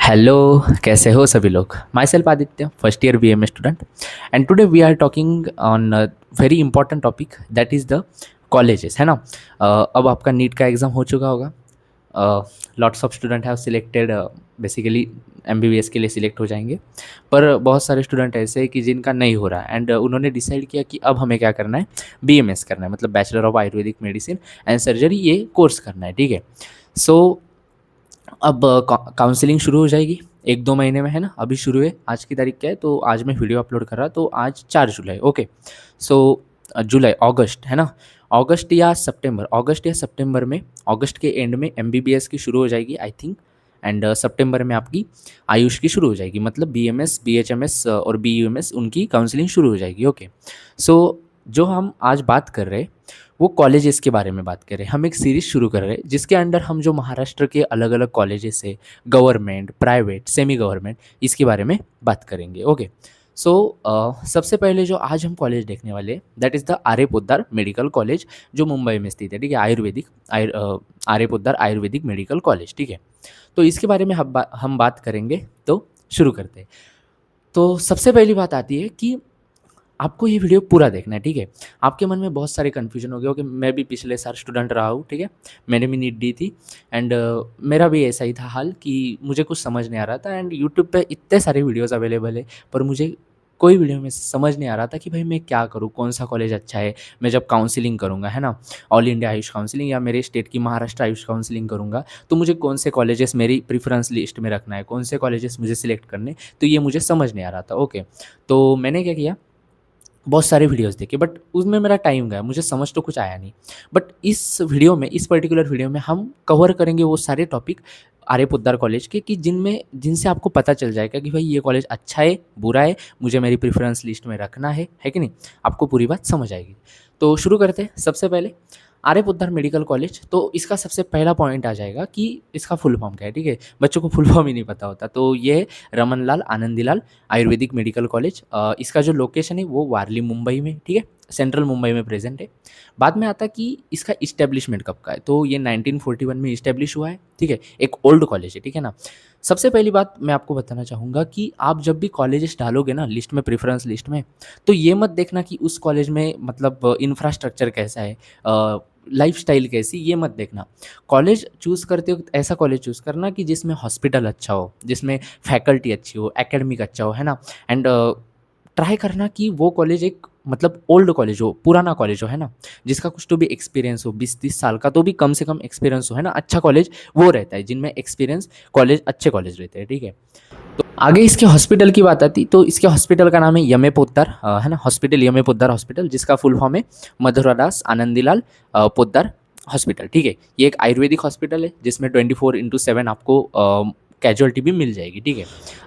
Hello, कैसे हो सभी लोग। Myself Aditya, first year BMA student, and today we are talking on very important topic that is the colleges, है ना। अब आपका नीट का एग्ज़ाम हो चुका होगा। Lots of student have selected, basically MBBS के लिए सिलेक्ट हो जाएंगे। पर बहुत सारे स्टूडेंट ऐसे हैं कि जिनका नहीं हो रहा है, एंड उन्होंने डिसाइड किया कि अब हमें क्या करना है, बीएमएस करना है, मतलब bachelor of Ayurvedic medicine and surgery, ये कोर्स करना है, ठीक है। सो अब काउंसलिंग शुरू हो जाएगी 1-2 महीने में, है ना। अभी शुरू है, आज की तारीख क्या है, तो आज मैं वीडियो अपलोड कर रहा, तो आज 4 जुलाई, ओके। सो जुलाई, अगस्त, है ना। अगस्त या सितंबर में, अगस्त के एंड में एमबीबीएस की शुरू हो जाएगी आई थिंक, एंड सितंबर में आपकी आयुष की शुरू हो जाएगी, मतलब बीएमएस, बीएचएमएस और बीयूएमएस, उनकी काउंसलिंग शुरू हो जाएगी, ओके। सो जो हम आज बात कर रहे हैं वो कॉलेजेस के बारे में बात कर रहे हैं। हम एक सीरीज़ शुरू कर रहे हैं जिसके अंडर हम जो महाराष्ट्र के अलग अलग कॉलेजेस है, गवर्नमेंट, प्राइवेट, सेमी गवर्नमेंट, इसके बारे में बात करेंगे, ओके। सो सबसे पहले जो आज हम कॉलेज देखने वाले हैं that is the Arya Poddar medical college, जो मुंबई में स्थित है, ठीक है। आर्य पोद्दार आयुर्वेदिक मेडिकल कॉलेज, ठीक है। तो इसके बारे में हम बात करेंगे, तो शुरू करते हैं। तो सबसे पहली बात आती है कि आपको ये वीडियो पूरा देखना है, ठीक है। आपके मन में बहुत सारे कन्फ्यूजन हो गए हो कि मैं भी पिछले साल स्टूडेंट रहा हूँ, ठीक है। मैंने भी नीट दी थी, एंड मेरा भी ऐसा ही था हाल कि मुझे कुछ समझ नहीं आ रहा था, एंड यूट्यूब पे इतने सारे वीडियोस अवेलेबल है, पर मुझे कोई वीडियो में समझ नहीं आ रहा था कि भाई मैं क्या करूँ, कौन सा कॉलेज अच्छा है। मैं जब काउंसलिंग करूँगा, है ना, ऑल इंडिया आयुष काउंसलिंग या मेरे स्टेट की महाराष्ट्र आयुष काउंसलिंग करूँगा, तो मुझे कौन से कॉलेजेस मेरी प्रेफरेंस लिस्ट में रखना है, कौन से कॉलेजेस मुझे सिलेक्ट करने, तो ये मुझे समझ नहीं आ रहा था, ओके। तो मैंने क्या किया, बहुत सारे वीडियोस देखे, बट उसमें मेरा टाइम गया, मुझे समझ तो कुछ आया नहीं। बट इस वीडियो में, इस पर्टिकुलर वीडियो में हम कवर करेंगे वो सारे टॉपिक आर्य पोद्दार कॉलेज के, कि जिनसे आपको पता चल जाएगा कि भाई ये कॉलेज अच्छा है, बुरा है, मुझे मेरी प्रेफरेंस लिस्ट में रखना है कि नहीं। आपको पूरी बात समझ आएगी। तो शुरू करते हैं। सबसे पहले आर्य पोद्दार मेडिकल कॉलेज, तो इसका सबसे पहला पॉइंट आ जाएगा कि इसका फुल फॉर्म क्या है, ठीक है। बच्चों को फुल फॉर्म ही नहीं पता होता, तो ये है रमनलाल आनंदीलाल आयुर्वेदिक मेडिकल कॉलेज। इसका जो लोकेशन है वो वारली मुंबई में, ठीक है, सेंट्रल मुंबई में प्रेजेंट है। बाद में आता कि इसका इस्टेब्लिशमेंट कब का है, तो ये 1941 में इस्टेब्लिश हुआ है, ठीक है। एक ओल्ड कॉलेज है, ठीक है ना। सबसे पहली बात मैं आपको बताना चाहूँगा कि आप जब भी कॉलेजेस डालोगे ना लिस्ट में, प्रेफरेंस लिस्ट में, तो ये मत देखना कि उस कॉलेज में मतलब इंफ्रास्ट्रक्चर कैसा है, लाइफस्टाइल कैसी, ये मत देखना। कॉलेज चूज़ करते वक्त ऐसा कॉलेज चूज़ करना कि जिसमें हॉस्पिटल अच्छा हो, जिसमें फैकल्टी अच्छी हो, एकेडमिक अच्छा हो, है ना। एंड ट्राई करना कि वो कॉलेज एक मतलब ओल्ड कॉलेज हो, पुराना कॉलेज हो, है ना, जिसका कुछ तो भी एक्सपीरियंस हो, 20-30 साल का तो भी कम से कम एक्सपीरियंस हो, है ना। अच्छा कॉलेज वो रहता है जिनमें एक्सपीरियंस कॉलेज, अच्छे कॉलेज रहते हैं, ठीक है। तो आगे इसके हॉस्पिटल की बात आती, तो इसके हॉस्पिटल का नाम है यमे पोद्दार, है ना, हॉस्पिटल यमे पोद्दार हॉस्पिटल, जिसका फुल फॉर्म है मधुरादास आनंदीलाल पोद्दार हॉस्पिटल, ठीक है। ये एक आयुर्वेदिक हॉस्पिटल है जिसमें 24/7 आपको कैजुअलिटी भी मिल जाएगी, ठीक है।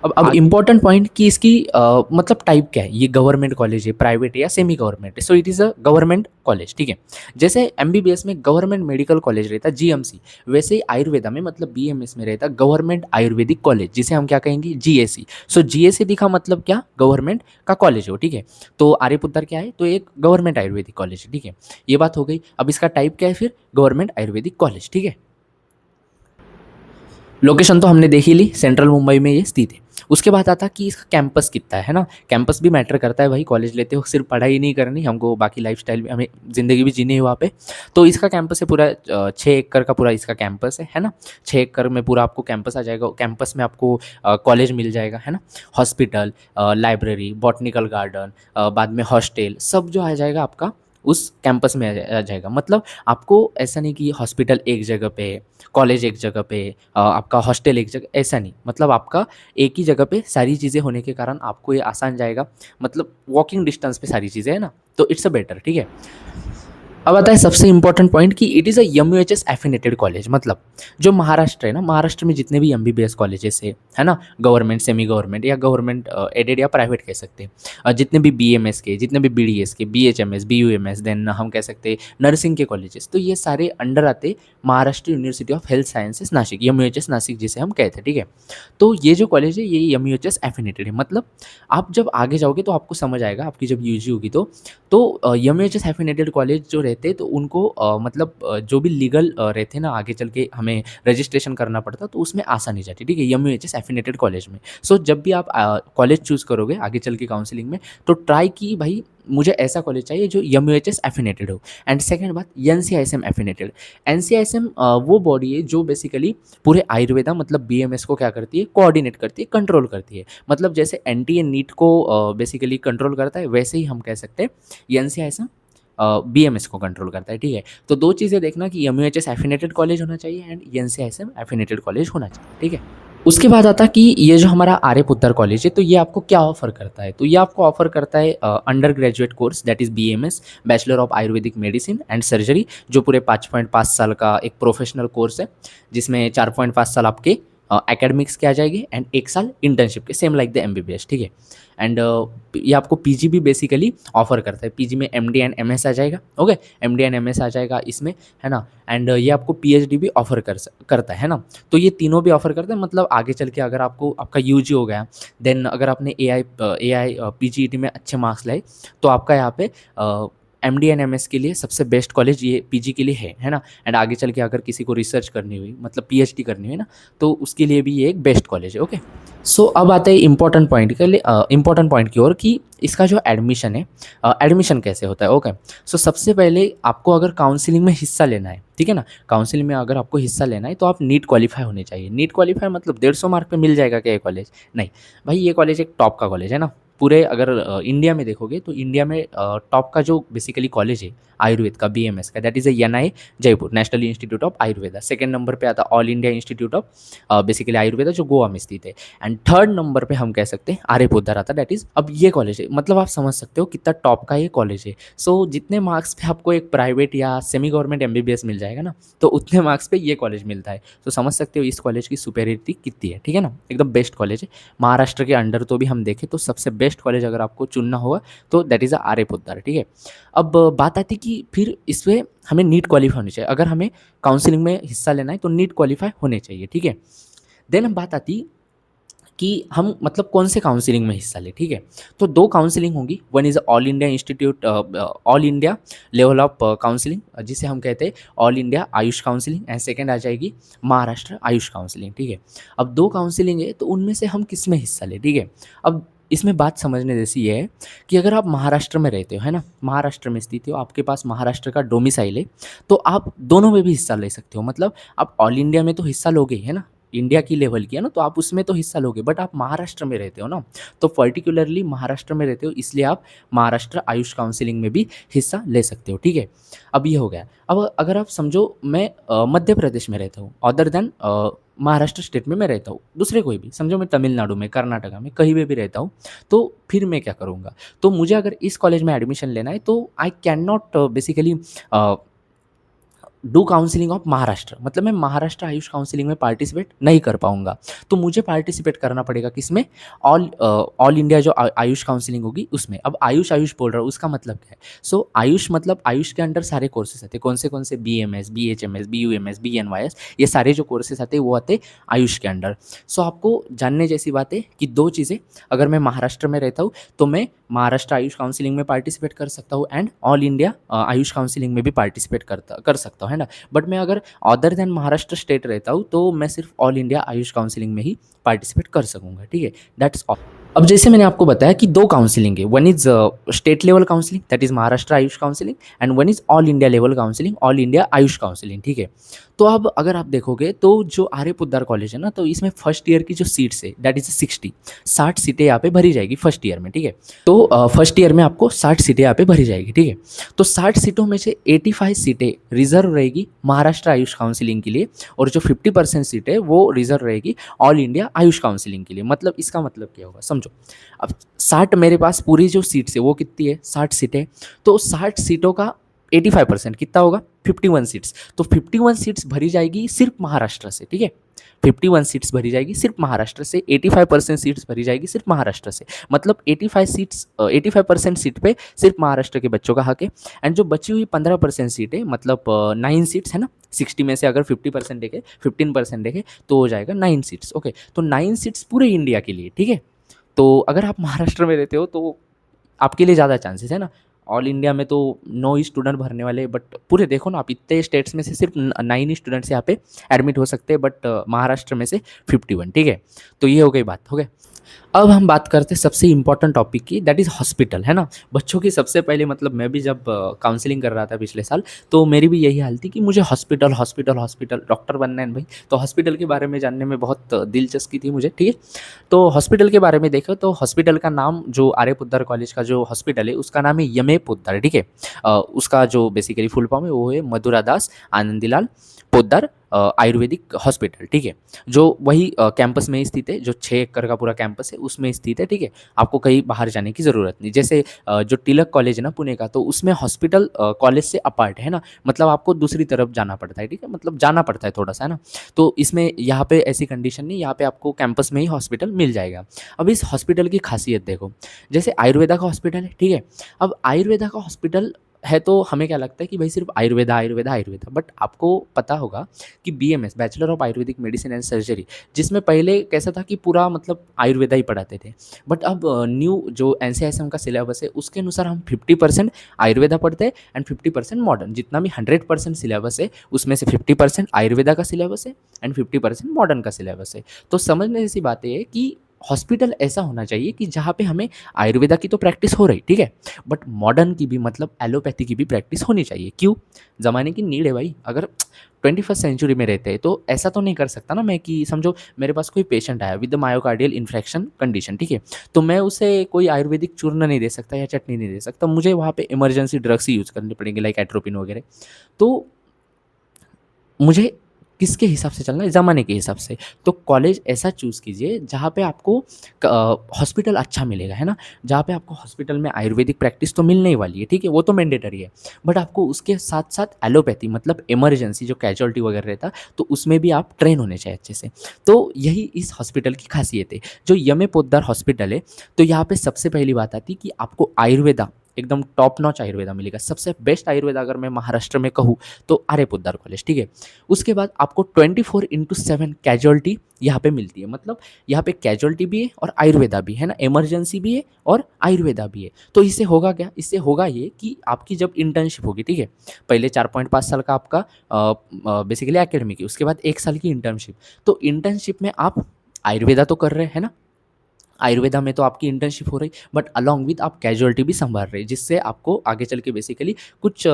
अब इम्पॉर्टेंट पॉइंट कि इसकी मतलब टाइप क्या है, ये गवर्नमेंट कॉलेज है, प्राइवेट है या सेमी गवर्नमेंट है, so it is a government college, ठीक है। जैसे एमबीबीएस में गवर्नमेंट मेडिकल कॉलेज रहता है जीएमसी, वैसे ही आयुर्वेदा में मतलब बीएमएस में रहता है गवर्नमेंट आयुर्वेदिक कॉलेज, जिसे हम क्या कहेंगे, जीएसी। सो जीएसी दिखा मतलब क्या, गवर्नमेंट का कॉलेज हो, ठीक है। तो आर्यपुत्र क्या है, तो एक गवर्नमेंट आयुर्वेदिक कॉलेज है, ठीक है। ये बात हो गई। अब इसका टाइप क्या है फिर, गवर्नमेंट आयुर्वेदिक कॉलेज, ठीक है। लोकेशन तो हमने देख ही ली, सेंट्रल मुंबई में ये स्थित है। उसके बाद आता कि इसका कैंपस कितना है ना। कैंपस भी मैटर करता है भाई, कॉलेज लेते हो सिर्फ पढ़ाई नहीं करनी, हमको बाकी लाइफस्टाइल भी, हमें ज़िंदगी भी जीनी है वहाँ पे। तो इसका कैंपस है पूरा 6 एकड़ का पूरा इसका कैंपस है ना। 6 एकड़ में पूरा आपको कैंपस आ जाएगा। कैंपस में आपको कॉलेज मिल जाएगा, है ना, हॉस्पिटल, लाइब्रेरी, बॉटनिकल गार्डन, बाद में हॉस्टल, सब जो आ जाएगा आपका उस कैंपस में आ जाएगा। मतलब आपको ऐसा नहीं कि हॉस्पिटल एक जगह पे है, कॉलेज एक जगह पे है, आपका हॉस्टल एक जगह, ऐसा नहीं। मतलब आपका एक ही जगह पे सारी चीज़ें होने के कारण आपको ये आसान जाएगा, मतलब वॉकिंग डिस्टेंस पे सारी चीज़ें, है ना, तो इट्स अ बेटर, ठीक है। अब आता है सबसे इंपॉर्टेंट पॉइंट कि इट इज़ अ एमयूएचएस एफिनेटेड कॉलेज। मतलब जो महाराष्ट्र है ना, महाराष्ट्र में जितने भी एमबीबीएस कॉलेजेस है ना, गवर्नमेंट, सेमी गवर्नमेंट या गवर्नमेंट एडेड या प्राइवेट कह सकते हैं, जितने भी बीएमएस के, जितने भी बीडीएस के, बीएचएमएस, बीयूएमएस, देन हम कह सकते हैं नर्सिंग के कॉलेजेस, तो ये सारे अंडर आते Maharashtra university of health sciences Nashik, MUHS Nashik जिसे हम कहते हैं, ठीक है। तो ये जो कॉलेज है ये एमयूएचएस एफिनेटेड है। मतलब आप जब आगे जाओगे तो आपको समझ आएगा, आपकी जब यूजी होगी तो एमयूएचएस एफिनेटेड कॉलेज जो रहता रहते हैं तो उनको मतलब जो भी लीगल रहते हैं ना, आगे चल के हमें रजिस्ट्रेशन करना पड़ता तो उसमें आसानी जाती है, ठीक है, एमयूएचएस एफिनेटेड कॉलेज में। सो जब भी आप कॉलेज चूज़ करोगे आगे चल के काउंसलिंग में, तो ट्राई की भाई मुझे ऐसा कॉलेज चाहिए जो एमयूएचएस एफिनेटेड हो। एंड सेकंड बात, एनसीआईएसएम एफिनेटेड। एनसीआईएसएम वो बॉडी है जो बेसिकली पूरे आयुर्वेदा मतलब बीएमएस को क्या करती है, कोऑर्डिनेट करती है, कंट्रोल करती है। मतलब जैसे एनटीए नीट को बेसिकली कंट्रोल करता है, वैसे ही हम कह सकते हैं एनसीआईएसएम बीएमएस को कंट्रोल करता है, ठीक है। तो दो चीज़ें देखना कि एमयूएचएस एफिनेटेड कॉलेज होना चाहिए एंड एनसीआईएसएम एफिनेटेड कॉलेज होना चाहिए, ठीक है। उसके बाद आता कि ये जो हमारा आर्यपुत्र कॉलेज है, तो ये आपको क्या ऑफर करता है, तो ये आपको ऑफर करता है under graduate course that is BMS, bachelor of Ayurvedic medicine and surgery, जो पूरे 5.5 साल का एक प्रोफेशनल कोर्स है, जिसमें 4.5 साल आपके एकेडमिक्स के आ जाएंगे एंड 1 साल इंटर्नशिप के, सेम लाइक द एमबीबीएस, ठीक है। एंड ये आपको पीजी भी बेसिकली ऑफर करता है, पीजी में एमडी एंड एमएस आ जाएगा, ओके, एमडी एंड एमएस आ जाएगा इसमें, है ना। एंड ये आपको पीएचडी भी ऑफर करता है ना। तो ये तीनों भी ऑफर करते हैं, मतलब आगे चल के अगर आपको आपका यूजी हो गया, देन अगर आपने एआई पीजीईटी में अच्छे मार्क्स लाए, तो आपका यहाँ पे एमडी एंड एमएस के लिए सबसे बेस्ट कॉलेज ये पीजी के लिए है ना। एंड आगे चल के अगर किसी को रिसर्च करनी हुई, मतलब पीएचडी करनी हुई ना, तो उसके लिए भी ये एक बेस्ट कॉलेज है, ओके। सो अब आते हैं इंपॉर्टेंट पॉइंट के लिए, इंपॉर्टेंट पॉइंट की ओर कि इसका जो एडमिशन है, एडमिशन कैसे होता है, ओके। सो सबसे पहले आपको अगर काउंसलिंग में हिस्सा लेना है, ठीक है ना, काउंसलिंग में अगर आपको हिस्सा लेना है तो आप नीट क्वालिफाई होने चाहिए। नीट क्वालिफाई मतलब 150 मार्क पे मिल जाएगा क्या ये कॉलेज? नहीं भाई, ये कॉलेज एक टॉप का कॉलेज है ना। पूरे अगर इंडिया में देखोगे तो इंडिया में टॉप का जो बेसिकली कॉलेज है आयुर्वेद का, बीएमएस का, that is NI Jaipur, national institute of Ayurveda. Second number पे आता all India institute of basically Ayurveda, जो गोवा में स्थित है। एंड थर्ड नंबर पे हम कह सकते हैं आर्यपुत्र आता, दैट इज़, अब ये कॉलेज है, मतलब आप समझ सकते हो कितना टॉप का ये कॉलेज है। सो जितने मार्क्स पे आपको एक प्राइवेट या सेमी गवर्नमेंट एमबीबीएस मिल जाएगा ना, तो उतने मार्क्स पे ये कॉलेज मिलता है। तो समझ सकते हो इस कॉलेज की सुपेरियरिटी कितनी है, ठीक है ना, एकदम बेस्ट कॉलेज है। महाराष्ट्र के अंडर तो भी हम देखें तो सबसे बेस्ट कॉलेज अगर आपको चुनना होगा तो दैट इज़ आर्यपुत्र, ठीक है। अब बात आती कि फिर इसमें हमें नीट क्वालिफाई होनी चाहिए, अगर हमें काउंसलिंग में हिस्सा लेना है तो नीट क्वालिफाई होने चाहिए, ठीक है। देन हम बात आती कि हम मतलब कौन से काउंसलिंग में हिस्सा लें, ठीक है। तो दो काउंसलिंग होंगी, one is all India institute, all India level of counselling, जिसे हम कहते हैं all India AYUSH counselling, and second आ जाएगी महाराष्ट्र आयुष काउंसलिंग, ठीक है। अब दो काउंसलिंग है तो उनमें से हम किस में हिस्सा लें, ठीक है। अब इसमें बात समझने जैसी ये है कि अगर आप महाराष्ट्र में रहते हो, है ना, महाराष्ट्र में स्थित हो, आपके पास महाराष्ट्र का डोमिसाइल है, तो आप दोनों में भी हिस्सा ले सकते हो। मतलब आप ऑल इंडिया में तो हिस्सा लोगे, है ना, इंडिया की लेवल की है ना, तो आप उसमें तो हिस्सा लोगे, बट आप महाराष्ट्र में रहते हो ना, तो पर्टिकुलरली महाराष्ट्र में रहते हो, इसलिए आप महाराष्ट्र आयुष काउंसिलिंग में भी हिस्सा ले सकते हो, ठीक है। अब ये हो गया। अब अगर आप समझो मैं मध्य प्रदेश में रहता हूँ, अदर देन महाराष्ट्र स्टेट में मैं रहता हूँ, दूसरे कोई भी, समझो मैं तमिलनाडु में, कर्नाटका में, कहीं भी रहता हूँ, तो फिर मैं क्या करूँगा, तो मुझे अगर इस कॉलेज में एडमिशन लेना है तो I can not basically do counselling of Maharashtra, मतलब मैं महाराष्ट्र आयुष काउंसलिंग में पार्टिसिपेट नहीं कर पाऊंगा। तो मुझे पार्टिसिपेट करना पड़ेगा किसमें, ऑल इंडिया जो आयुष काउंसलिंग होगी उसमें। अब आयुष आयुष बोल रहा हूँ, उसका मतलब क्या है, सो आयुष मतलब आयुष के अंडर सारे कोर्सेस आते हैं, कौन से B M S, B H M S, B U M S, B N Y S, ये सारे जो कोर्सेस आते हैं वो आते हैं आयुष के अंडर। सो आपको जानने जैसी बात है कि दो चीज़ें, अगर मैं महाराष्ट्र में रहता हूँ तो मैं महाराष्ट्र आयुष काउंसलिंग में पार्टिसिपेट कर सकता हूँ, and all India AYUSH counselling में भी पार्टिसिपेट कर सकता हूँ, है ना। बट मैं अगर अदर देन महाराष्ट्र स्टेट रहता हूँ तो मैं सिर्फ ऑल इंडिया आयुष काउंसलिंग में ही पार्टिसिपेट कर सकूँगा, ठीक है, दैट्स ऑल। अब जैसे मैंने आपको बताया कि दो काउंसलिंग है, one is state level counselling that is Maharashtra Ayush counselling, and one is all India level counselling, all India AYUSH counselling, ठीक है। तो अब अगर आप देखोगे तो जो आर्य पोद्दार कॉलेज है ना, तो इसमें फर्स्ट ईयर की जो सीट्स है दैट इज 60 सीटें यहाँ पे भरी जाएगी फर्स्ट ईयर में, ठीक है। तो फर्स्ट ईयर में आपको 60 सीटें यहाँ पे भरी जाएगी, ठीक है। तो 60 सीटों में से 85 सीटें रिजर्व रहेगी महाराष्ट्र आयुष काउंसलिंग के लिए, और जो 50% सीट है वो रिजर्व रहेगी ऑल इंडिया आयुष काउंसलिंग के लिए। मतलब इसका मतलब क्या होगा समझो, अब 60 मेरे पास पूरी जो सीट्स है वो कितनी है, 60 सीटें, तो 60 सीटों का 85% कितना होगा, 51 सीट्स। तो 51 सीट्स भरी जाएगी सिर्फ महाराष्ट्र से, ठीक है, 51 सीट्स भरी जाएगी सिर्फ महाराष्ट्र से, 85% सीट्स भरी जाएगी सिर्फ महाराष्ट्र से। मतलब 85% सीट पे सिर्फ महाराष्ट्र के बच्चों का हक है। एंड जो बची हुई 15% सीट है, मतलब 9 सीट्स है ना, 60 में से अगर 50% देखें, 15% देखें तो हो जाएगा 9 सीट्स, ओके। तो 9 सीट्स पूरे इंडिया के लिए, ठीक है। तो अगर आप महाराष्ट्र में रहते हो तो आपके लिए ज़्यादा चांसेस है ना, ऑल इंडिया में तो 9 ही स्टूडेंट भरने वाले, बट पूरे देखो ना आप, इतने स्टेट्स में से सिर्फ 9 ही स्टूडेंट्स यहाँ पे एडमिट हो सकते हैं, बट महाराष्ट्र में से 51, ठीक है। तो ये हो गई बात, हो गया। अब हम बात करते हैं सबसे इम्पोर्टेंट टॉपिक की, दैट इज़ हॉस्पिटल, है ना। बच्चों की सबसे पहले मतलब मैं भी जब काउंसलिंग कर रहा था पिछले साल, तो मेरी भी यही हाल थी कि मुझे हॉस्पिटल हॉस्पिटल हॉस्पिटल, डॉक्टर बनना है भाई, तो हॉस्पिटल के बारे में जानने में बहुत दिलचस्पी थी मुझे, ठीक है। तो हॉस्पिटल के बारे में देखो तो हॉस्पिटल का नाम, जो आर्य पोद्दार कॉलेज का जो हॉस्पिटल है उसका नाम है यमे पोद्दार, ठीक है। उसका जो बेसिकली फुल फॉर्म है वो है मधुरा दास आनंदीलाल पोद्दार आयुर्वेदिक हॉस्पिटल, ठीक है। जो वही कैंपस में ही स्थित है, जो 6 एकड़ का पूरा कैंपस है उसमें स्थित है, ठीक है। आपको कहीं बाहर जाने की ज़रूरत नहीं। जैसे जो तिलक कॉलेज है ना पुणे का, तो उसमें हॉस्पिटल कॉलेज से अपार्ट है ना, मतलब आपको दूसरी तरफ जाना पड़ता है, ठीक है, मतलब जाना पड़ता है थोड़ा सा, है ना। तो इसमें यहाँ पे ऐसी कंडीशन नहीं, यहाँ पे आपको कैंपस में ही हॉस्पिटल मिल जाएगा। अब इस हॉस्पिटल की खासियत देखो, जैसे आयुर्वेदा का हॉस्पिटल है, ठीक है। अब आयुर्वेदा का हॉस्पिटल है तो हमें क्या लगता है कि भाई सिर्फ आयुर्वेदा आयुर्वेदा आयुर्वेदा, बट आपको पता होगा कि BMS, bachelor of Ayurvedic medicine and surgery, जिसमें पहले कैसा था कि पूरा मतलब आयुर्वेदा ही पढ़ाते थे, बट अब न्यू जो एनसीआईएसएम का सिलेबस है उसके अनुसार हम 50% आयुर्वेदा पढ़ते हैं एंड 50% मॉडर्न। जितना भी 100% सिलेबस है उसमें से 50% आयुर्वेदा का सिलेबस है एंड 50% मॉडर्न का सिलेबस है। तो समझने जैसी बात है कि हॉस्पिटल ऐसा होना चाहिए कि जहाँ पे हमें आयुर्वेदा की तो प्रैक्टिस हो रही, ठीक है, बट मॉडर्न की भी, मतलब एलोपैथी की भी प्रैक्टिस होनी चाहिए। क्यों? ज़माने की नीड है भाई। अगर 21st सेंचुरी में रहते हैं तो ऐसा तो नहीं कर सकता ना मैं कि समझो मेरे पास कोई पेशेंट आया विद मायोकार्डियल इन्फ्रेक्शन कंडीशन, ठीक है, तो मैं उसे कोई आयुर्वेदिक चूर्ण नहीं दे सकता या चटनी नहीं दे सकता, मुझे वहाँ पे इमरजेंसी ड्रग्स ही यूज़ करनी पड़ेंगे लाइक एट्रोपिन वगैरह। तो मुझे किसके हिसाब से चलना है? ज़माने के हिसाब से। तो कॉलेज ऐसा चूज़ कीजिए जहाँ पे आपको हॉस्पिटल अच्छा मिलेगा, है ना? जहाँ पे आपको हॉस्पिटल में आयुर्वेदिक प्रैक्टिस तो मिलने ही वाली है, ठीक है? वो तो मैंडेटरी है। बट आपको उसके साथ-साथ एलोपैथी, मतलब इमरजेंसी जो कैजुअल्टी वगैरह रहता, तो उसमें भी आप ट्रेन होने चाहिए अच्छे से। तो यही इस हॉस्पिटल की खासियत है। जो यमे पोद्दार हॉस्पिटल है, तो यहाँ पे सबसे पहली बात आती है कि आपको आयुर्वेदा, एकदम टॉप नॉच आयुर्वेदा मिलेगा। सबसे बेस्ट आयुर्वेदा अगर मैं महाराष्ट्र में कहूँ तो आर्य पोद्दार कॉलेज, ठीक है। उसके बाद आपको 24/7 कैजुअलिटी यहाँ पे मिलती है, मतलब यहाँ पे कैजुअलिटी भी है और आयुर्वेदा भी है ना, इमरजेंसी भी है और आयुर्वेदा भी है। तो इससे होगा क्या? इससे होगा ये कि आपकी जब इंटर्नशिप होगी, ठीक है, पहले 4.5 साल का आपका बेसिकली एकेडमिक है, उसके बाद 1 साल की इंटर्नशिप। तो इंटर्नशिप में आप आयुर्वेदा तो कर रहे हैं ना, आयुर्वेदा में तो आपकी इंटर्नशिप हो रही, बट अलॉन्ग विद आप कैजुअलिटी भी संभाल रहे हैं, जिससे आपको आगे चल के बेसिकली कुछ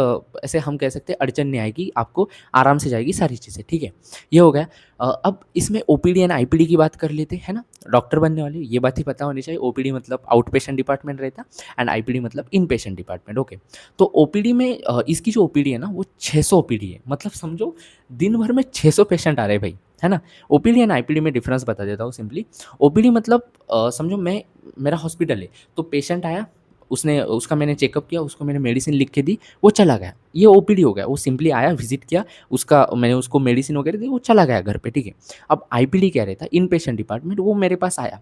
ऐसे हम कह सकते हैं अड़चन नहीं आएगी, आपको आराम से जाएगी सारी चीज़ें, ठीक है। ये हो गया। अब इसमें ओपीडी एंड आईपीडी की बात कर लेते हैं ना। डॉक्टर बनने वाले ये बात ही पता होनी चाहिए, ओपीडी मतलब आउट पेशेंट डिपार्टमेंट रहता एंड आईपीडी मतलब इन पेशेंट डिपार्टमेंट, ओके। तो ओपीडी में इसकी जो ओपीडी है ना वो 600 ओपीडी है, मतलब समझो दिन भर में 600 पेशेंट आ रहे हैं भाई, है ना। ओपीडी एंड आईपीडी में डिफरेंस बता देता हूँ सिंपली। ओपीडी मतलब समझो मैं, मेरा हॉस्पिटल है, तो पेशेंट आया, उसने उसका मैंने चेकअप किया, उसको मैंने मेडिसिन लिख के दी, वो चला गया, ये ओपीडी हो गया। वो सिंपली आया, विजिट किया, उसका मैंने उसको मेडिसिन वगैरह दी, वो चला गया घर पे, ठीक है। अब आईपीडी क्या रहता है, इन पेशेंट डिपार्टमेंट, वो मेरे पास आया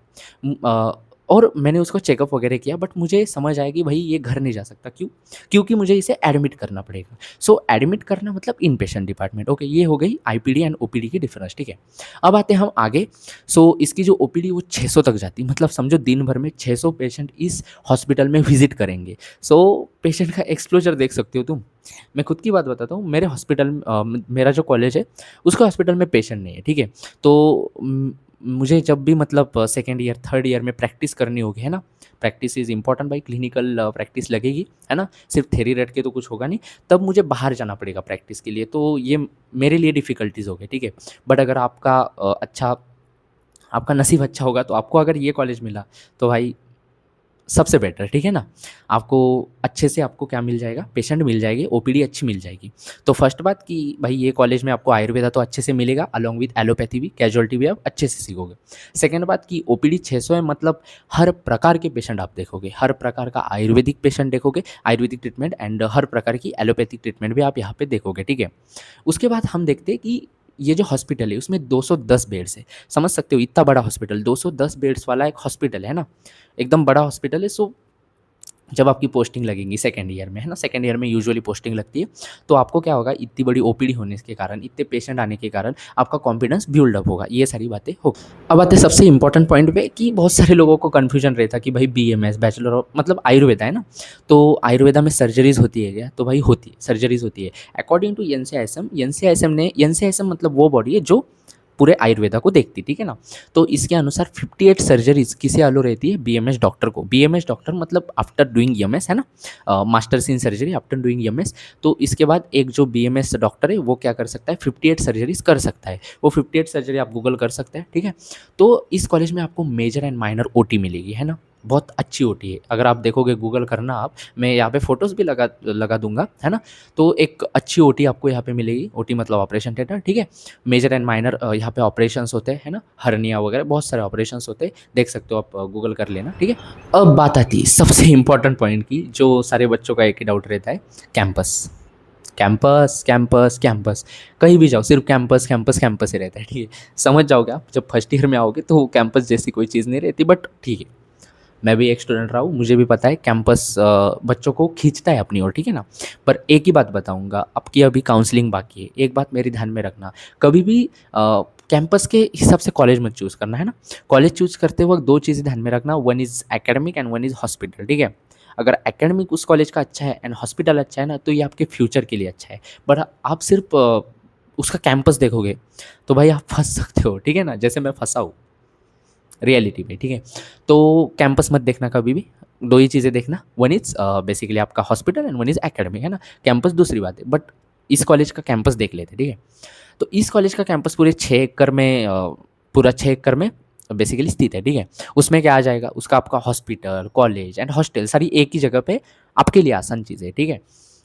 और मैंने उसको चेकअप वगैरह किया, बट मुझे समझ आया कि भाई ये घर नहीं जा सकता। क्यों? क्योंकि मुझे इसे एडमिट करना पड़ेगा। सो एडमिट करना मतलब इन पेशेंट डिपार्टमेंट, ओके। ये हो गई आईपीडी एंड ओपीडी की डिफरेंस, ठीक है। अब आते हैं हम आगे। सो इसकी जो ओपीडी वो 600 तक जाती है, मतलब समझो दिन भर में 600 पेशेंट इस हॉस्पिटल में विजिट करेंगे। सो पेशेंट का एक्सप्लोजर देख सकते हो तुम। मैं खुद की बात बताता हूँ, मेरे हॉस्पिटल मेरा जो कॉलेज है उसका हॉस्पिटल में पेशेंट नहीं है, ठीक है। तो मुझे जब भी मतलब सेकेंड ईयर थर्ड ईयर में प्रैक्टिस करनी होगी, है ना, प्रैक्टिस इज़ इंपॉर्टेंट भाई, क्लिनिकल प्रैक्टिस लगेगी, है ना, सिर्फ थ्योरी रट के तो कुछ होगा नहीं, तब मुझे बाहर जाना पड़ेगा प्रैक्टिस के लिए, तो ये मेरे लिए डिफ़िकल्टीज़ हो गई, ठीक है। बट अगर आपका अच्छा, आपका नसीब अच्छा होगा तो आपको अगर ये कॉलेज मिला तो भाई सबसे बेटर, ठीक है ना। आपको अच्छे से आपको क्या मिल जाएगा, पेशेंट मिल जाएगी, ओपीडी अच्छी मिल जाएगी। तो फर्स्ट बात कि भाई ये कॉलेज में आपको आयुर्वेदा तो अच्छे से मिलेगा, अलॉन्ग विद एलोपैथी भी, कैजुअलिटी भी आप अच्छे से सीखोगे। सेकंड बात कि ओपीडी 600 है, मतलब हर प्रकार के पेशेंट आप देखोगे, हर प्रकार का आयुर्वेदिक पेशेंट देखोगे, आयुर्वेदिक ट्रीटमेंट एंड हर प्रकार की एलोपैथिक ट्रीटमेंट भी आप यहाँ पे देखोगे, ठीक है। उसके बाद हम देखते हैं कि ये जो हॉस्पिटल है उसमें 210 बेड्स है। समझ सकते हो इतना बड़ा हॉस्पिटल, 210 बेड्स वाला एक हॉस्पिटल है ना, एकदम बड़ा हॉस्पिटल है। सो जब आपकी पोस्टिंग लगेगी सेकेंड ईयर में, है ना, सेकेंड ईयर में यूजुअली पोस्टिंग लगती है, तो आपको क्या होगा, इतनी बड़ी ओपीडी होने के कारण, इतने पेशेंट आने के कारण आपका कॉन्फिडेंस बिल्ड अप होगा, ये सारी बातें हो। अब आते हैं सबसे इंपॉर्टेंट पॉइंट पे कि बहुत सारे लोगों को कन्फ्यूजन रहता कि भाई बीएमएस बैचलर ऑफ मतलब आयुर्वेदा है ना, तो आयुर्वेदा में सर्जरीज होती है क्या? तो भाई होती है, सर्जरीज होती है। अकॉर्डिंग टू एनसीआईएसएम मतलब वो बॉडी है जो पूरे आयुर्वेदा को देखती, ठीक है ना। तो इसके अनुसार 58 सर्जरीज किसे अलो रहती है? बीएमएस डॉक्टर को। बीएमएस डॉक्टर मतलब आफ्टर डूइंग एमएस, है ना, masters in surgery after doing MS. तो इसके बाद एक जो बीएमएस डॉक्टर है वो क्या कर सकता है? 58 सर्जरीज कर सकता है। वो 58 सर्जरी आप गूगल कर सकते हैं, ठीक है। तो इस कॉलेज में आपको मेजर एंड माइनर ओटी मिलेगी, है ना, बहुत अच्छी ओटी है। अगर आप देखोगे गूगल करना आप, मैं यहाँ पे फोटोज़ भी लगा दूंगा, है ना। तो एक अच्छी ओटी आपको यहाँ पे मिलेगी। ओटी मतलब ऑपरेशन थिएटर, ठीक है। मेजर एंड माइनर यहाँ पे ऑपरेशंस होते हैं, है ना, हर्निया वगैरह बहुत सारे ऑपरेशंस होते हैं, देख सकते हो आप, गूगल कर लेना, ठीक है। अब बात आती है सबसे इंपॉर्टेंट पॉइंट की, जो सारे बच्चों का एक ही डाउट रहता है, कैंपस। कैंपस कैंपस कैंपस, कहीं भी जाओ सिर्फ कैंपस कैंपस कैंपस ही रहता है, ठीक है। समझ जाओगे आप जब फर्स्ट ईयर में आओगे तो कैंपस जैसी कोई चीज़ नहीं रहती, बट ठीक है, मैं भी एक स्टूडेंट रहा हूँ, मुझे भी पता है कैंपस बच्चों को खींचता है अपनी ओर, ठीक है ना। पर एक ही बात बताऊँगा, आपकी अभी काउंसलिंग बाकी है, एक बात मेरी ध्यान में रखना, कभी भी कैंपस के हिसाब से कॉलेज मत चूज़ करना, है ना। कॉलेज चूज़ करते वक्त दो चीज़ें ध्यान में रखना, one is academic and one is hospital, ठीक है। अगर एकेडमिक उस कॉलेज का अच्छा है एंड हॉस्पिटल अच्छा है ना, तो ये आपके फ्यूचर के लिए अच्छा है। बट आप सिर्फ उसका कैंपस देखोगे तो भाई आप फंस सकते हो, ठीक है ना, जैसे मैं फंसा हूँ रियलिटी में, ठीक है। तो कैंपस मत देखना कभी भी, दो ही चीज़ें देखना, वन इज़ बेसिकली आपका hospital and one is academic, है ना। कैंपस दूसरी बात है, बट इस कॉलेज का कैंपस देख लेते, ठीक है। तो इस कॉलेज का कैंपस पूरे 6 एकड़ में पूरा 6 एकड़ में बेसिकली स्थित है, ठीक है। उसमें क्या आ जाएगा, उसका आपका हॉस्पिटल, कॉलेज एंड हॉस्टल सारी एक ही जगह पे, आपके लिए आसान चीज़ है, ठीक है।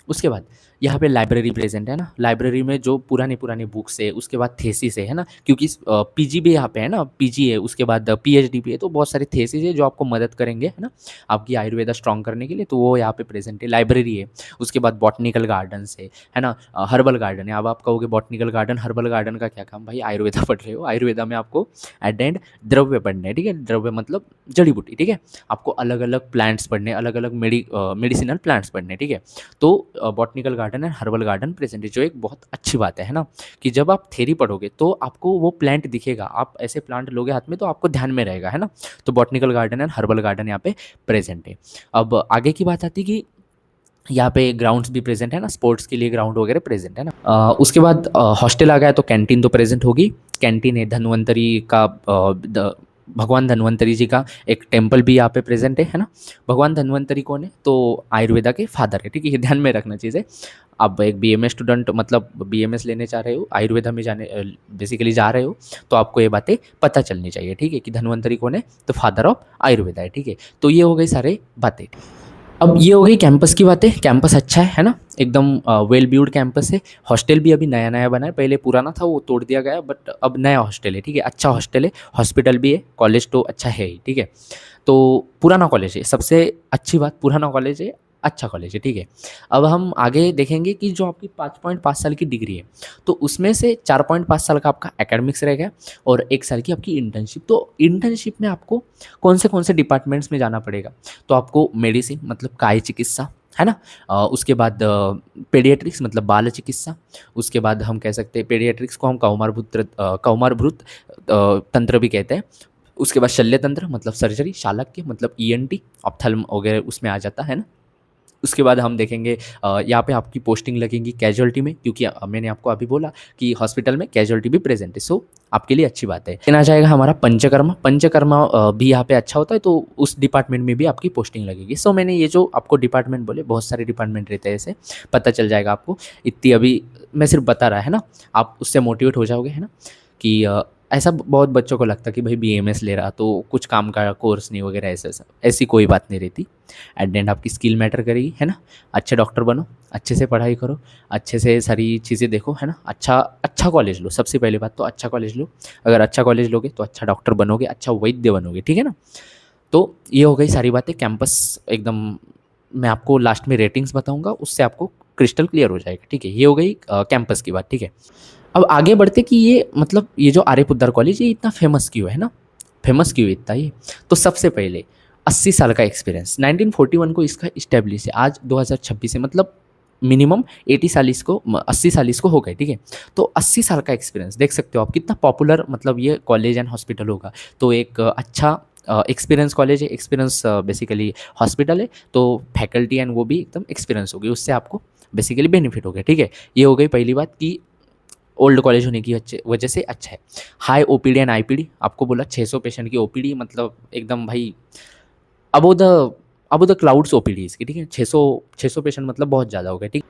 उसके बाद यहाँ पे लाइब्रेरी प्रेजेंट है ना, लाइब्रेरी में जो पुरानी पुरानी बुक्स है, उसके बाद थेसिस है ना, क्योंकि पीजी भी यहाँ पे है ना, पीजी है, उसके बाद पीएचडी भी है, तो बहुत सारे थेसिस है जो आपको मदद करेंगे, है ना, आपकी आयुर्वेदा स्ट्रॉन्ग करने के लिए, तो वो यहाँ पे प्रेजेंट है, लाइब्रेरी है। उसके बाद बॉटनिकल गार्डन्स है ना, हर्बल गार्डन है। अब आप कहोगे बॉटनिकल गार्डन हर्बल गार्डन का क्या काम? भाई आयुर्वेदा पढ़ रहे हो, आयुर्वेदा में आपको एट द एंड द्रव्य पढ़ने हैं, ठीक है। द्रव्य मतलब जड़ी बूटी, ठीक है। आपको अलग अलग प्लांट्स पढ़ने, अलग अलग मेडिसिनल प्लांट्स पढ़ने, ठीक है। तो botanical garden and herbal garden present है, जो एक बहुत अच्छी बात है ना, कि जब आप थ्योरी पढ़ोगे तो आपको वो प्लांट दिखेगा, आप ऐसे प्लांट लोगे हाथ में तो आपको ध्यान में रहेगा, है ना। तो botanical garden and herbal garden यहाँ पे प्रेजेंट है। अब आगे की बात आती कि यहाँ पे ग्राउंड्स भी प्रेजेंट है ना, स्पोर्ट्स के लिए ग्राउंड वगैरह प्रेजेंट है ना। उसके बाद हॉस्टल आ गया तो कैंटीन तो प्रेजेंट होगी। कैंटीन है, धन्वंतरी का भगवान धन्वंतरी जी का एक टेम्पल भी यहाँ पे प्रेजेंट है ना। भगवान धन्वंतरी कौन है? तो आयुर्वेदा के फादर है, ठीक है, ये ध्यान में रखना चीज़ है। आप एक बीएमएस स्टूडेंट मतलब बीएमएस लेने जा रहे हो, आयुर्वेदा में जाने बेसिकली जा रहे हो, तो आपको ये बातें पता चलनी चाहिए, ठीक है, कि धन्वंतरी कौन है, तो फादर ऑफ आयुर्वेदा है, ठीक है। तो ये हो गई सारे बातें। अब ये हो गई कैंपस की बातें। कैंपस अच्छा है ना, एकदम वेल बिल्ड कैंपस है। हॉस्टल भी अभी नया नया बना है, पहले पुराना था वो तोड़ दिया गया, बट अब नया हॉस्टल है, ठीक है, अच्छा हॉस्टल है। हॉस्पिटल भी है, कॉलेज तो अच्छा है ही, ठीक है। तो पुराना कॉलेज है, सबसे अच्छी बात पुराना कॉलेज है, अच्छा कॉलेज है, ठीक है। अब हम आगे देखेंगे कि जो आपकी 5.5 साल की डिग्री है, तो उसमें से 4.5 साल का आपका एकेडमिक्स रहेगा और 1 साल की आपकी इंटर्नशिप। तो इंटर्नशिप में आपको कौन से डिपार्टमेंट्स में जाना पड़ेगा? तो आपको मेडिसिन मतलब काय चिकित्सा, है ना। उसके बाद पेडियाट्रिक्स मतलब बाल चिकित्सा। उसके बाद हम कह सकते हैं पेडियाट्रिक्स को हम कौमारभूत तंत्र भी कहते हैं। उसके बाद शल्य तंत्र मतलब सर्जरी, शालक्य मतलब ईएनटी, ऑप्थल्म वगैरह उसमें आ जाता है ना। उसके बाद हम देखेंगे यहाँ पे आपकी पोस्टिंग लगेगी कैजुअल्टी में, क्योंकि मैंने आपको अभी बोला कि हॉस्पिटल में कैजुअल्टी भी प्रेजेंट है, सो आपके लिए अच्छी बात है। फिर आ जाएगा हमारा पंचकर्मा। पंचकर्मा भी यहाँ पे अच्छा होता है, तो उस डिपार्टमेंट में भी आपकी पोस्टिंग लगेगी। सो मैंने ये जो आपको डिपार्टमेंट बोले, बहुत सारे डिपार्टमेंट रहते हैं, ऐसे पता चल जाएगा आपको। इतनी अभी मैं सिर्फ बता रहा है ना, आप उससे मोटिवेट हो जाओगे, है ना, कि ऐसा बहुत बच्चों को लगता है कि भाई बीएमएस ले रहा तो कुछ काम का कोर्स नहीं वगैरह, ऐसा ऐसी कोई बात नहीं रहती। एट द एंड आपकी स्किल मैटर करेगी, है ना। अच्छे डॉक्टर बनो, अच्छे से पढ़ाई करो, अच्छे से सारी चीज़ें देखो, है ना। अच्छा कॉलेज लो, सबसे पहली बात तो अच्छा कॉलेज लो। अगर अच्छा कॉलेज लोगे तो अच्छा डॉक्टर बनोगे, अच्छा वैद्य बनोगे, ठीक है ना। तो ये हो गई सारी बातें कैंपस एकदम। मैं आपको लास्ट में रेटिंग्स बताऊंगा, उससे आपको क्रिस्टल क्लियर हो जाएगा, ठीक है। ये हो गई कैंपस की बात, ठीक है। अब आगे बढ़ते कि ये मतलब ये जो आर्य पोद्दार कॉलेज ये इतना फेमस क्यों है ना, फेमस क्यों इतना ये? तो सबसे पहले 80 साल का एक्सपीरियंस, 1941 को इसका इस्टेब्लिश है, आज 2026 है, मतलब मिनिमम 80 साल इसको 80 साल इसको हो गए, ठीक है। तो 80 साल का एक्सपीरियंस देख सकते हो आप कितना पॉपुलर मतलब ये कॉलेज एंड हॉस्पिटल होगा। तो एक अच्छा एक्सपीरियंस कॉलेज है, एक्सपीरियंस बेसिकली हॉस्पिटल है, तो फैकल्टी एंड वो भी एकदम एक्सपीरियंस होगी, उससे आपको बेसिकली बेनिफिट हो गया, ठीक है। ये हो गई पहली बात कि ओल्ड कॉलेज होने की वजह से अच्छा है। हाई ओपीडी एंड आईपीडी, आपको बोला 600 पेशेंट की ओपीडी, मतलब एकदम भाई above the above the clouds OPD इसकी, ठीक है। 600 पेशेंट मतलब बहुत ज़्यादा हो गए, ठीक।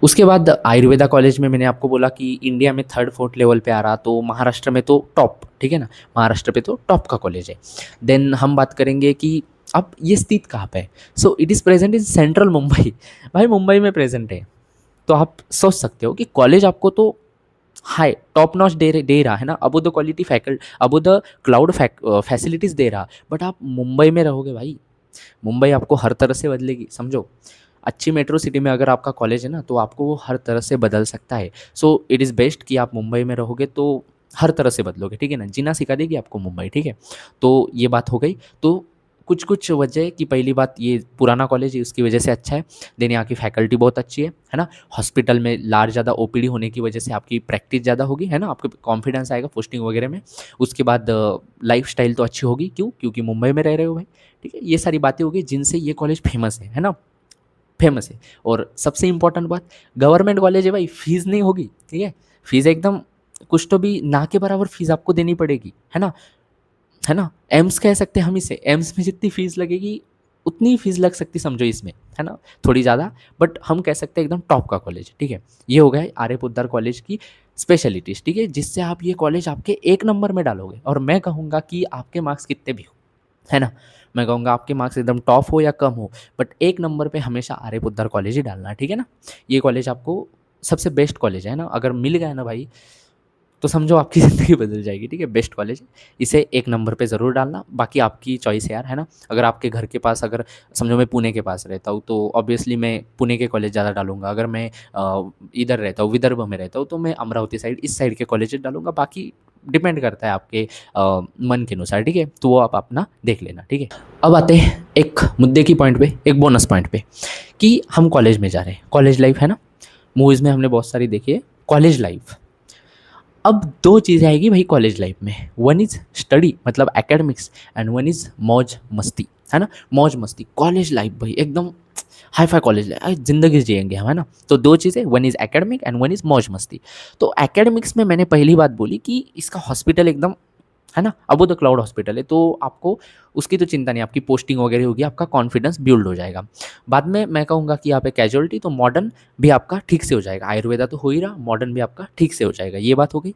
उसके बाद आयुर्वेदा कॉलेज में मैंने आपको बोला कि इंडिया में थर्ड फोर्थ लेवल पे आ रहा, तो महाराष्ट्र में तो टॉप, ठीक है ना, महाराष्ट्र पे तो टॉप का कॉलेज है। देन हम बात करेंगे कि अब ये स्थित कहाँ पे है। So it is present in central Mumbai, भाई मुंबई में प्रेजेंट है। तो आप सोच सकते हो कि कॉलेज आपको तो हाई टॉप नॉच दे रहा है ना, about the quality faculty, about the cloud facilities दे रहा, बट आप मुंबई में रहोगे भाई, मुंबई आपको हर तरह से बदलेगी, समझो। अच्छी मेट्रो सिटी में अगर आपका कॉलेज है ना, तो आपको वो हर तरह से बदल सकता है। सो इट इज़ बेस्ट कि आप मुंबई में रहोगे तो हर तरह से बदलोगे, ठीक है ना, जीना सिखा देगी आपको मुंबई, ठीक है। तो ये बात हो गई। तो कुछ कुछ वजह है कि पहली बात ये पुराना कॉलेज है उसकी वजह से अच्छा है। देन यहाँ की फैकल्टी बहुत अच्छी है ना। हॉस्पिटल में लार्ज ज़्यादा ओपीडी होने की वजह से आपकी प्रैक्टिस ज़्यादा होगी, है ना, आपको कॉन्फिडेंस आएगा पोस्टिंग वगैरह में। उसके बाद लाइफ स्टाइल तो अच्छी होगी, क्यों, क्योंकि मुंबई में रह रहे हो भाई, ठीक है। ये सारी बातें होगी जिनसे ये कॉलेज फेमस है ना, फेमस है। और सबसे इंपॉर्टेंट बात, गवर्नमेंट कॉलेज है भाई, फीस नहीं होगी, ठीक है। फीस एकदम कुछ तो भी ना के बराबर फीस आपको देनी पड़ेगी, है ना, है ना। एम्स कह सकते हैं हम इसे, एम्स में जितनी फीस लगेगी उतनी फीस लग सकती, समझो इसमें, है ना, थोड़ी ज़्यादा, बट हम कह सकते हैं एकदम टॉप का कॉलेज, ठीक है। ये हो गया है आर्य पोद्दार कॉलेज की स्पेशलिटीज, ठीक है, जिससे आप ये कॉलेज आपके एक नंबर में डालोगे। और मैं कहूँगा कि आपके मार्क्स कितने भी हो, है ना, मैं कहूँगा आपके मार्क्स एकदम टॉप हो या कम हो, बट एक नंबर पे हमेशा आर्य पोद्दार कॉलेज ही डालना है, ठीक है ना। ये कॉलेज आपको सबसे बेस्ट कॉलेज है ना, अगर मिल गया ना भाई, तो समझो आपकी ज़िंदगी बदल जाएगी, ठीक है। बेस्ट कॉलेज है, इसे एक नंबर पे ज़रूर डालना, बाकी आपकी चॉइस है यार, है ना। अगर आपके घर के पास, अगर समझो मैं पुणे के पास रहता हूँ, तो ऑब्वियसली मैं पुणे के कॉलेज ज़्यादा डालूंगा। अगर मैं इधर रहता हूँ, विदर्भ में रहता हूँ, तो मैं अमरावती साइड, इस साइड के कॉलेज डालूंगा। बाकी डिपेंड करता है आपके मन के अनुसार, ठीक है। तो वो आप अपना देख लेना, ठीक है। अब आते हैं एक मुद्दे की पॉइंट पे, एक बोनस पॉइंट पे, कि हम कॉलेज में जा रहे हैं, कॉलेज लाइफ, है ना। मूवीज़ में हमने बहुत सारी देखी है कॉलेज लाइफ। अब दो चीज़ें आएगी भाई कॉलेज लाइफ में, वन इज़ स्टडी मतलब एकेडमिक्स, एंड वन इज़ मौज मस्ती, है ना। मौज मस्ती, कॉलेज लाइफ भाई एकदम हाई फाई कॉलेज लाइफ, ज़िंदगी जिएंगे हम, है ना। तो दो चीज़ें, one is academic and one is मौज मस्ती। तो एकेडमिक्स में मैंने पहली बात बोली कि इसका हॉस्पिटल एकदम, है ना, अब वो तो क्लाउड हॉस्पिटल है, तो आपको उसकी तो चिंता नहीं, आपकी पोस्टिंग वगैरह होगी, आपका कॉन्फिडेंस बिल्ड हो जाएगा। बाद में मैं कहूँगा कि यहाँ पे कैजुअलिटी, तो मॉडर्न भी आपका ठीक से हो जाएगा, आयुर्वेदा तो हो ही रहा, मॉडर्न भी आपका ठीक से हो जाएगा, ये बात हो गई।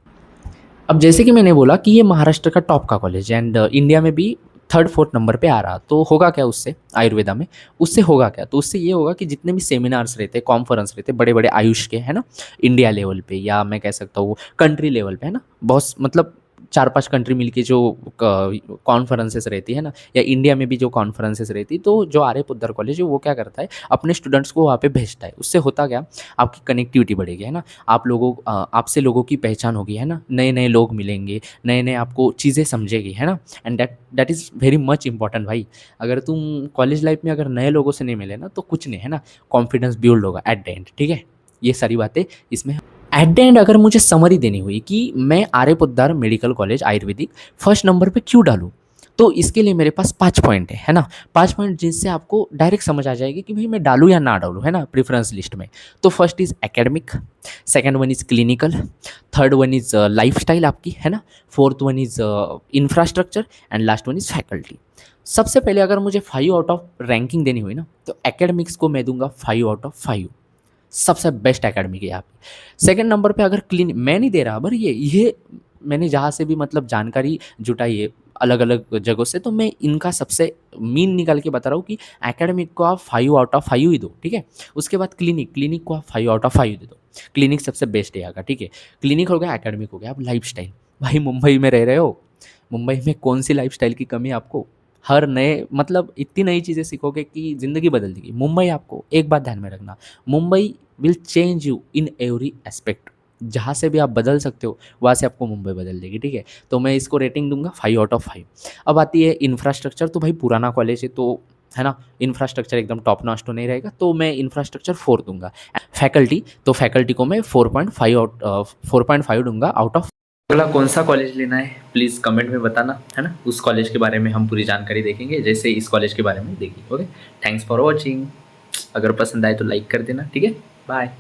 अब जैसे कि मैंने बोला कि ये महाराष्ट्र का टॉप का कॉलेज है, एंड इंडिया में भी थर्ड फोर्थ नंबर पे आ रहा, तो होगा क्या उससे, आयुर्वेदा में उससे होगा क्या, तो उससे ये होगा कि जितने भी सेमिनार्स रहते, कॉन्फ्रेंस रहते बड़े बड़े आयुष के, है ना, इंडिया लेवल पे, या मैं कह सकता हूँ कंट्री लेवल पे, है ना, बहुत मतलब 4-5 कंट्री मिलके जो कॉन्फ्रेंसेस रहती है ना, या इंडिया में भी जो कॉन्फ्रेंसेस रहती, तो जो आर्य पोद्दार कॉलेज है वो क्या करता है, अपने स्टूडेंट्स को वहाँ पे भेजता है। उससे होता क्या, आपकी कनेक्टिविटी बढ़ेगी, है ना, आप लोगों आपसे लोगों की पहचान होगी, है ना, नए नए लोग मिलेंगे, नए नए आपको चीज़ें समझेगी, है ना। And that is very much important भाई। अगर तुम कॉलेज लाइफ में अगर नए लोगों से नहीं मिले ना, तो कुछ नहीं, है ना, कॉन्फिडेंस बिल्ड होगा एट द एंड, ठीक है। ये सारी बातें इसमें एट द एंड अगर मुझे समरी देनी हुई कि मैं Arya Poddar medical college Ayurvedic first number पे क्यों डालूँ, तो इसके लिए मेरे पास 5 पॉइंट है ना, 5 पॉइंट जिनसे आपको डायरेक्ट समझ आ जाएगी कि भाई मैं डालूँ या ना डालूँ, है ना, प्रेफरेंस लिस्ट में। तो first is academic, second one is clinical, third one is lifestyle आपकी, है ना, fourth one is infrastructure, and last one is faculty. सबसे पहले अगर मुझे 5 आउट ऑफ रैंकिंग देनी हुई ना, तो एकेडमिक्स को मैं दूंगा 5 आउट ऑफ 5, सबसे बेस्ट एकेडमी है यहाँ पे। सेकंड नंबर पे अगर क्लिनिक मैं नहीं दे रहा, पर ये मैंने जहाँ से भी मतलब जानकारी जुटाई है अलग अलग जगहों से, तो मैं इनका सबसे मीन निकाल के बता रहा हूँ कि एकेडमिक को आप 5 आउट ऑफ 5 ही दो, ठीक है। उसके बाद क्लिनिक को आप 5 आउट ऑफ 5 दे दो, क्लिनिक सबसे बेस्ट है यहाँ का, ठीक है। क्लिनिक हो गया, एकेडमिक हो गया। अब लाइफ स्टाइल, भाई मुंबई में रह रहे हो, मुंबई में कौन सी लाइफ स्टाइल की कमी है आपको, हर नए मतलब इतनी नई चीज़ें सीखोगे कि ज़िंदगी बदल देगी। मुंबई आपको एक बात ध्यान में रखना, Mumbai will change you in every aspect, जहाँ से भी आप बदल सकते हो वहाँ से आपको मुंबई बदल देगी, ठीक है। तो मैं इसको रेटिंग दूंगा 5/5। अब आती है इंफ्रास्ट्रक्चर, तो भाई पुराना कॉलेज है तो है ना, इंफ्रास्ट्रक्चर एकदम टॉप नॉच तो नहीं रहेगा, तो मैं इंफ्रास्ट्रक्चर 4 दूंगा। फैकल्टी, तो फैकल्टी को मैं 4.5 दूंगा आउट ऑफ। अगला कौन सा कॉलेज लेना है प्लीज़ कमेंट में बताना, है ना। उस कॉलेज के बारे में हम पूरी जानकारी देखेंगे जैसे इस कॉलेज के बारे में देखिए। Okay, thanks for watching. अगर पसंद आए तो लाइक कर देना, ठीक है। बाय।